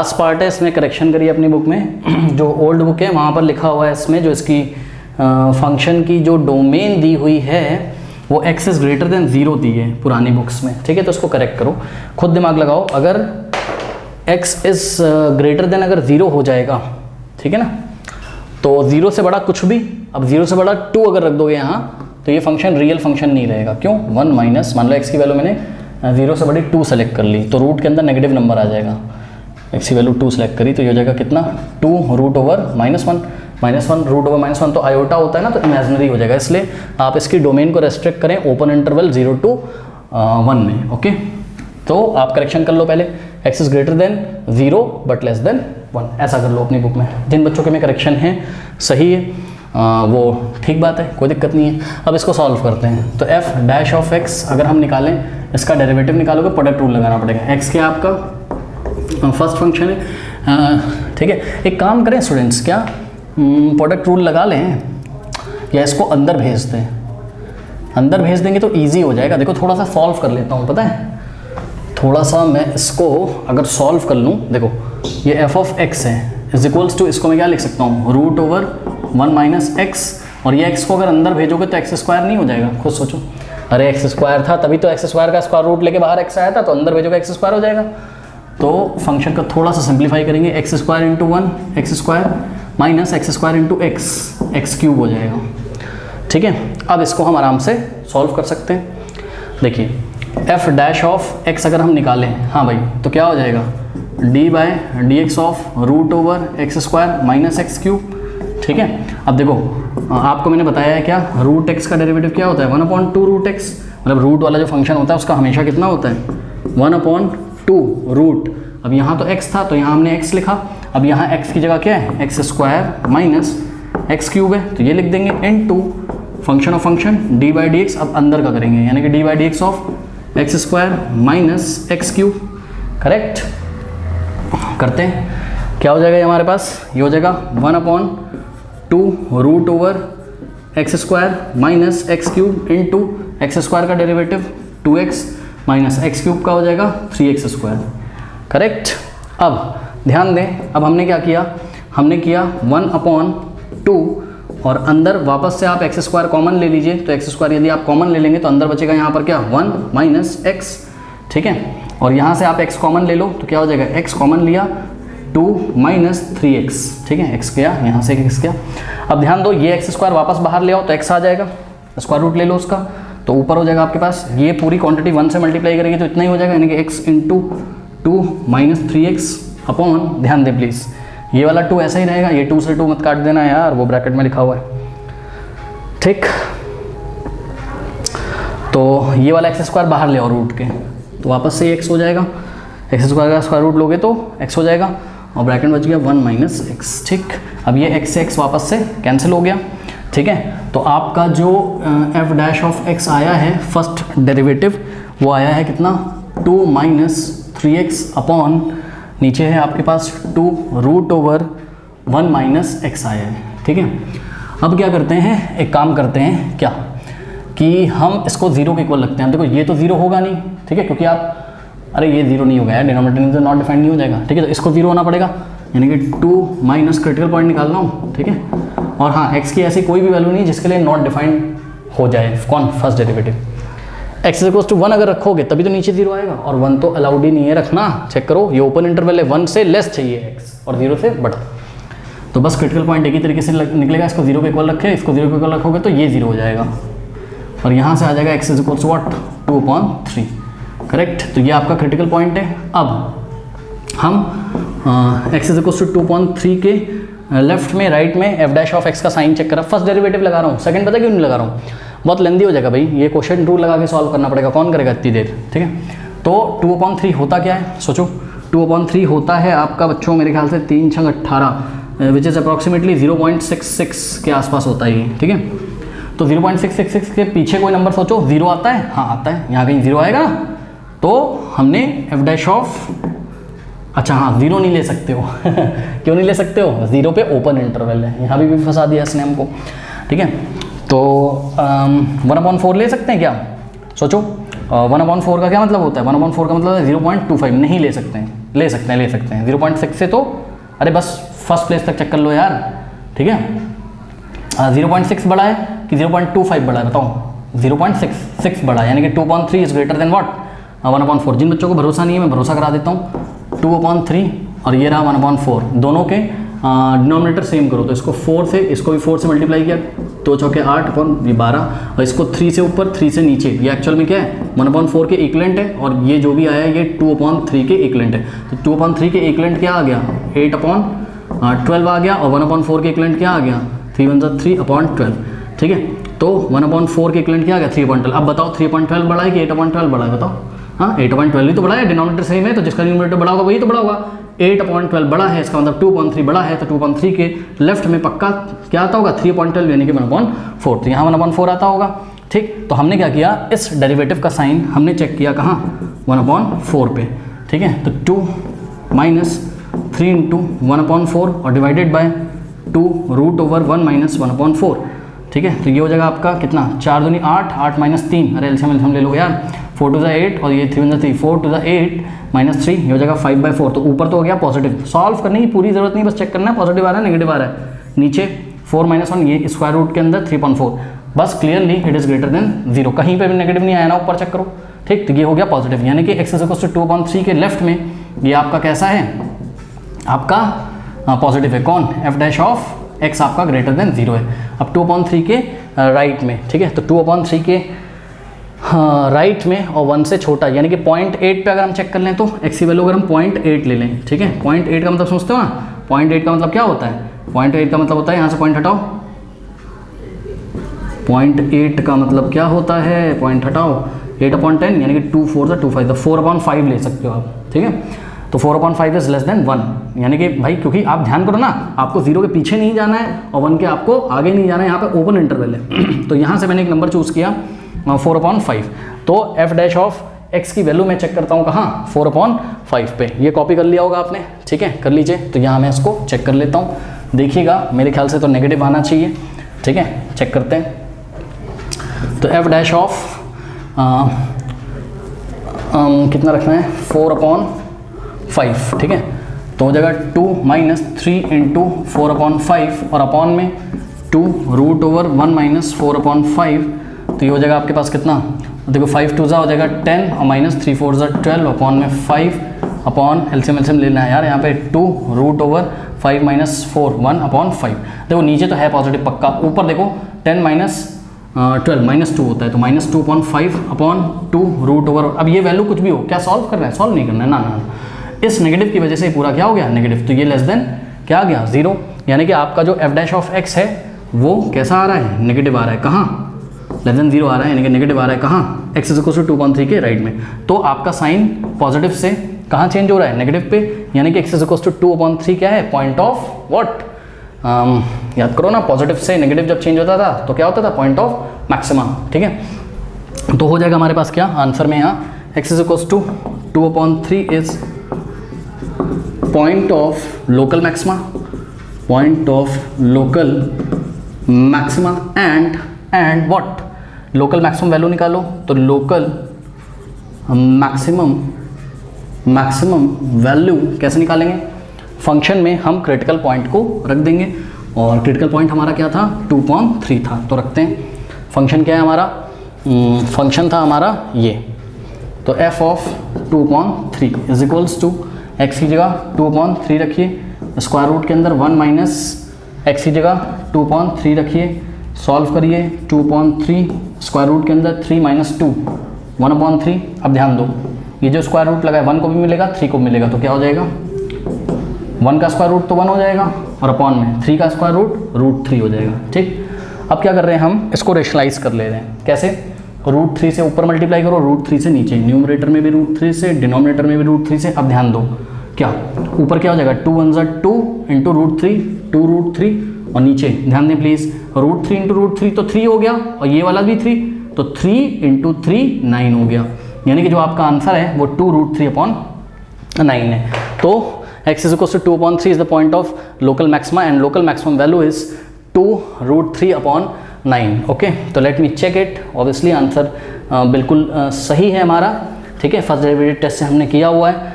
Last part है, इसमें correction करिए अपनी बुक में। जो ओल्ड बुक है वहाँ पर लिखा हुआ है इसमें, जो इसकी फंक्शन की जो डोमेन दी हुई है वो x इज़ ग्रेटर देन 0 दी है पुरानी बुक्स में, ठीक है। तो इसको करेक्ट करो, खुद दिमाग लगाओ। अगर x इज़ ग्रेटर देन अगर 0 हो जाएगा, ठीक है ना, तो 0 से बड़ा कुछ भी, अब 0 से बड़ा 2 अगर रख दोगे यहाँ तो ये फंक्शन रियल फंक्शन नहीं रहेगा। क्यों? 1 माइनस, मान लो x की वैल्यू मैंने 0 से बड़ी 2 सेलेक्ट कर ली, तो रूट के अंदर नेगेटिव नंबर आ जाएगा। x की वैल्यू 2 सेलेक्ट करी तो ये हो जाएगा कितना, 2 रूट ओवर -1 रूट ओवर -1, तो आयोटा होता है ना, तो इमेजिनरी हो जाएगा। इसलिए आप इसकी डोमेन को रेस्ट्रिक्ट करें ओपन इंटरवल 0 to 1 में, ओके। तो आप करेक्शन कर लो पहले, x is greater than 0 but less than 1, ऐसा कर लो अपनी बुक में। जिन बच्चों के में करेक्शन है सही है वो ठीक बात है, कोई दिक्कत नहीं है। अब इसको सॉल्व करते हैं। तो f डैश ऑफ x अगर हम निकालें, इसका डेरिवेटिव निकालोगे, प्रोडक्ट रूल लगाना पड़ेगा। x क्या आपका फर्स्ट फंक्शन है, ठीक है। एक काम करें स्टूडेंट्स, क्या प्रोडक्ट रूल लगा लें या इसको अंदर भेज दें? अंदर भेज देंगे तो ईजी हो जाएगा। देखो थोड़ा सा सॉल्व कर लेता हूँ, पता है, थोड़ा सा मैं इसको अगर सॉल्व कर लूँ, देखो ये f ऑफ x है इज इक्वल्स टू, इसको मैं क्या लिख सकता हूँ, रूट ओवर 1 माइनस एक्स, और ये x को अगर अंदर भेजोगे तो x स्क्वायर नहीं हो जाएगा? खुद सोचो, अरे x स्क्वायर था तभी तो x स्क्वायर का स्क्वायर रूट लेके बाहर x आया था, तो अंदर भेजोगे x स्क्वायर हो जाएगा। तो फंक्शन का थोड़ा सा सिंप्लीफाई करेंगे, x square into 1 x square minus x square into x cube हो जाएगा, ठीक है। अब इसको हम आराम से सॉल्व कर सकते हैं। देखिए f डैश ऑफ x अगर हम निकालें, हाँ भाई, तो क्या हो जाएगा, d by D X of root over x square minus x cube, ठीक है। अब देखो आपको मैंने बताया है क्या, रूट x का डेरिवेटिव क्या होता है, 1/2 रूट x, मतलब रूट वाला जो फंक्शन होता है उसका हमेशा कितना होता है, 1/2 रूट। अब यहाँ तो x था तो यहाँ हमने x लिखा, अब यहाँ x की जगह क्या है, x square minus x cube है, तो ये लिख देंगे into function of function d by D x. अब अंदर का करेंगे, यानी कि d by D X of x square minus x cube, correct. करते हैं, क्या हो जाएगा ये हमारे पास, ये हो जाएगा 1/2 root over x square minus x cube into x square का derivative 2x minus x cube का हो जाएगा 3x स्क्वायर, करेक्ट। अब ध्यान दें, अब हमने क्या किया, हमने किया 1/2 और अंदर वापस से आप एक्स स्क्वायर कॉमन ले लीजिए, तो एक्स स्क्वायर यदि आप कॉमन ले लेंगे तो अंदर बचेगा यहाँ पर क्या, 1 माइनस एक्स, ठीक है। और यहाँ से आप x कॉमन ले लो तो क्या हो जाएगा, x कॉमन लिया 2 माइनस 3x, ठीक है, x गया यहाँ से x गया। अब ध्यान दो, ये एक्स स्क्वायर वापस बाहर ले आओ तो x आ जाएगा, स्क्वायर रूट ले लो उसका, तो ऊपर हो जाएगा आपके पास, ये पूरी क्वांटिटी 1 से मल्टीप्लाई करेगी तो इतना ही हो जाएगा, यानी कि x into 2 minus 3x upon, ध्यान दे प्लीज़, ये वाला 2 ऐसा ही रहेगा, ये 2 से 2 मत काट देना यार, वो ब्रैकेट में लिखा हुआ है, ठीक। तो ये वाला एक्स स्क्वायर बाहर ले आओ रूट के, तो वापस से x हो जाएगा, एक्स स्क्वायर का स्क्वायर रूट लोगे तो x हो जाएगा, और ब्रैकेट बच गया 1 माइनस एक्स, ठीक। अब ये x से x वापस से कैंसिल हो गया, ठीक है। तो आपका जो f डैश ऑफ x आया है फर्स्ट डेरिवेटिव, वो आया है कितना, 2 माइनस 3x अपॉन, नीचे है आपके पास 2 रूट ओवर 1 माइनस एक्स आया है, ठीक है। अब क्या करते हैं, एक काम करते हैं क्या, कि हम इसको 0 के इक्वल रखते हैं। देखो ये तो 0 होगा नहीं, ठीक है, क्योंकि आप, अरे ये 0 नहीं होगा यार, डिनोमिनेटर नॉट डिफाइंड नहीं हो जाएगा, ठीक है। तो इसको 0 होना पड़ेगा, यानी कि 2 माइनस क्रिटिकल पॉइंट निकालना हो, ठीक है। और हाँ, x की ऐसी कोई भी वैल्यू नहीं जिसके लिए नॉट डिफाइंड हो जाए, कौन, first derivative. x equals to 1 अगर रखोगे तभी तो नीचे 0 आएगा, और 1 तो अलाउड ही नहीं है रखना, चेक करो, ये ओपन इंटरवल है, 1 से लेस चाहिए x और 0 से बड़ा, तो बस क्रिटिकल पॉइंट एक ही तरीके से निकलेगा, इसको 0 पे इक्वल रखे, इसको 0 पे इक्वल रखोगे तो ये 0 हो जाएगा, और यहाँ से आ जाएगा x equals to what, 2/3, correct. तो ये आपका क्रिटिकल पॉइंट है। अब हम x इक्वल्स टू 2/3 के लेफ्ट में, राइट में f डैश ऑफ x का साइन चेक करा, फर्स्ट डेरिवेटिव लगा रहा हूँ, सेकंड पता क्यों नहीं लगा रहा हूँ, बहुत लेंदी हो जाएगा भाई, ये क्वेश्चन रूल लगा के सॉल्व करना पड़ेगा, कौन करेगा इतनी देर, ठीक है। तो 2/3 होता क्या है, सोचो, 2/3 होता है आपका बच्चों मेरे ख्याल से 3 6 18 विच इज़ अप्रॉक्सीमेटली 0.66 के आसपास होता है ये, ठीक है। तो 0.666 के पीछे कोई नंबर सोचो, 0 आता है, हाँ आता है, यहाँ कहीं 0 आएगा, तो हमने f डैश ऑफ, अच्छा हाँ 0 नहीं ले सकते हो क्यों नहीं ले सकते हो, 0 पे ओपन इंटरवल है, यहाँ भी फंसा दिया इसने हमको, ठीक है। तो 1/4 ले सकते हैं क्या, सोचो, 1/4 का क्या मतलब होता है? 1/4 का मतलब है 0.25, नहीं ले सकते हैं, ले सकते हैं 0.6 से तो अरे बस फर्स्ट प्लेस तक चेक कर लो यार, ठीक है। 0.6 बड़ा है कि 0.25 बड़ा है बताओ? 0.6 बड़ा है, यानी कि 2/3 इज ग्रेटर देन व्हाट? 1/4। जिन बच्चों को भरोसा नहीं है मैं भरोसा करा देता हूँ, 2/3 और ये रहा 1/4, दोनों के डिनोमिनेटर सेम करो, तो इसको 4 से, इसको भी 4 से मल्टीप्लाई किया, 2 चौके 8 अपन 12, और इसको 3 से ऊपर 3 से नीचे, ये एक्चुअल में क्या है? 1/4 के इक्वलेंट है, और ये जो भी आया ये 2/3 के इक्वलेंट है। तो 2/3 के इक्वलेंट क्या आ गया? 8/12 आ गया, और 1/4 के इक्वलेंट क्या आ गया? 3 × 1 3/12, ठीक है। तो 1/4 के इक्वलेंट क्या आ गया? 3/12। अब बताओ 3/12 बड़ा है कि 8/12 बड़ा है? बताओ। हाँ, 8/12 ही तो बड़ा है, डिनोमिनेटर सेम है, तो जिसका डिनोमिनेटर बड़ा होगा वही तो बड़ा होगा। 8/12 बड़ा है, इसका मतलब 2/3 बड़ा है, तो 2/3 के लेफ्ट में पक्का क्या आता होगा? 3/12 यानी कि 1/4, तो यहाँ 1/4 आता होगा, ठीक। तो हमने क्या किया, इस डेरिवेटिव का साइन हमने चेक किया कहाँ? 1/4 पे, ठीक है। तो 2 - 3 × 1/4 और डिवाइडेड बाय 2 √1 - 1/4, ठीक है। तो ये हो जाएगा आपका कितना? 4 दूनी 8, 8 - 3, अरे एलसीएम ले लो यार, 4 × 8 और ये 3 × 3, 4 × 8 - 3, ये हो जाएगा 5/4। तो ऊपर तो हो गया पॉजिटिव, सॉल्व करने की पूरी जरूरत नहीं, बस चेक करना है पॉजिटिव आ रहा है नेगेटिव आ रहा है। नीचे 4 - 1, ये स्क्वायर रूट के अंदर 3/4, बस clearly it is greater than 0, कहीं पे भी नेगेटिव नहीं आया ना, ऊपर चेक करो, ठीक। तो ये हो गया पॉजिटिव, यानी कि x = 2/3 के लेफ्ट में ये आपका कैसा है? आपका पॉजिटिव है। कौन? f' ऑफ x आपका ग्रेटर देन 0 है। अब 2/3 के राइट में, ठीक है, तो 2/3 के राइट में और 1 से छोटा, यानी कि 0.8 पे अगर हम चेक कर लें तो x की वैल्यू अगर हम 0.8 ले लें, ठीक है। 0.8 का मतलब समझते हो ना? 0.8 का मतलब क्या होता है? 0.8 का मतलब होता है, यहाँ से पॉइंट हटाओ, 0.8 का मतलब क्या होता है? पॉइंट हटाओ, 8/10 यानी कि 2 4 × 2 5, तो 4/5 ले सकते हो आप, ठीक है। तो 4/5 इज लेस देन 1, यानी कि भाई क्योंकि आप ध्यान करो ना, आपको 0 के पीछे नहीं जाना है और 1 के आपको आगे नहीं जाना है, यहाँ पे ओपन इंटरवल है। तो यहाँ से मैंने एक नंबर चूज़ किया 4/5, तो f' ऑफ x की वैल्यू मैं चेक करता हूँ कहाँ? 4/5 पे। ये कॉपी कर लिया होगा आपने, ठीक है, कर लीजिए। तो यहाँ मैं इसको चेक कर लेता हूँ, देखिएगा मेरे ख्याल से तो नेगेटिव आना चाहिए, ठीक है, चेक करते हैं। तो f' ऑफ कितना रखना है? 4/5, ठीक है। तो हो जाएगा 2 - 3 × 4/5 और अपॉन में 2 √1 - 4/5, तो ये हो जाएगा आपके पास कितना? देखो 5 2 हो जाएगा 10 और -3 4 12 अपॉन में 5 अपॉन एलसीएम लेना है यार, यहाँ पे 2 √5 - 4 1/5। देखो नीचे तो है पॉजिटिव पक्का, ऊपर देखो 10 - 12 -2 होता है, तो -2/5 अपॉन 2 √, अब ये वैल्यू कुछ भी हो, क्या सॉल्व कर रहे हैं? सॉल्व नहीं करना है ना। इस नेगेटिव की वजह से पूरा क्या हो गया? नेगेटिव। तो ये लेस देन क्या आ गया? 0, यानी कि आपका जो f' ऑफ x है वो कैसा आ रहा है? नेगेटिव आ रहा है। कहाँ? लेस देन 0 आ रहा है, यानी कि नेगेटिव आ रहा है कहाँ? x = 2/3 के राइट में। तो आपका साइन पॉजिटिव से कहाँ चेंज हो रहा है? नेगेटिव पे, यानी कि x = 2/3 क्या है? Point of what? याद करो ना, पॉजिटिव से नेगेटिव जब चेंज होता था तो क्या होता था? पॉइंट ऑफ मैक्सिमा, ठीक है। तो हो जाएगा हमारे पास क्या आंसर में? यहाँ x = 2/3 is point of local maxima, point of local maxima and what? Local maximum value निकालो, तो लोकल मैक्सिमम वैल्यू कैसे निकालेंगे? फंक्शन में हम क्रिटिकल पॉइंट को रख देंगे, और क्रिटिकल पॉइंट हमारा क्या था? 2/3 था, तो रखते हैं। फंक्शन क्या है हमारा? फंक्शन था हमारा ये, तो f of 2/3 is equals to x की जगह 2/3 रखिए, स्क्वायर रूट के अंदर 1 - x की जगह 2/3 रखिए, सॉल्व करिए। 2/3 स्क्वायर रूट के अंदर 3 - 2 1/3। अब ध्यान दो, ये जो स्क्वायर रूट लगा है 1 को भी मिलेगा 3 को भी मिलेगा, तो क्या हो जाएगा? 1 का स्क्वायर रूट तो 1 हो जाएगा, और अपॉन में 3 का स्क्वायर रूट √3 हो जाएगा, ठीक। अब क्या कर रहे हैं हम? इसको रेशनलाइज कर ले रहे हैं। कैसे? √3 से ऊपर मल्टीप्लाई करो, √3 से नीचे, न्यूमरेटर में भी √3 से, डिनोमिनेटर में भी √3 से। अब ध्यान दो, क्या ऊपर क्या हो जाएगा? 2 1 2 × √3, 2 √3, और नीचे ध्यान दें प्लीज़, √3 × √3 तो 3 हो गया, और ये वाला भी 3, तो 3 × 3 9 हो गया, यानी कि जो आपका आंसर है वो 2 √3/9 है। तो x = 2/3 is the point of local maxima, and local maximum value is 2 √3/9, 9। Okay, तो let me check it. Obviously answer बिल्कुल सही है हमारा, ठीक है, फर्स्ट डेरिवेटिव टेस्ट से हमने किया हुआ है।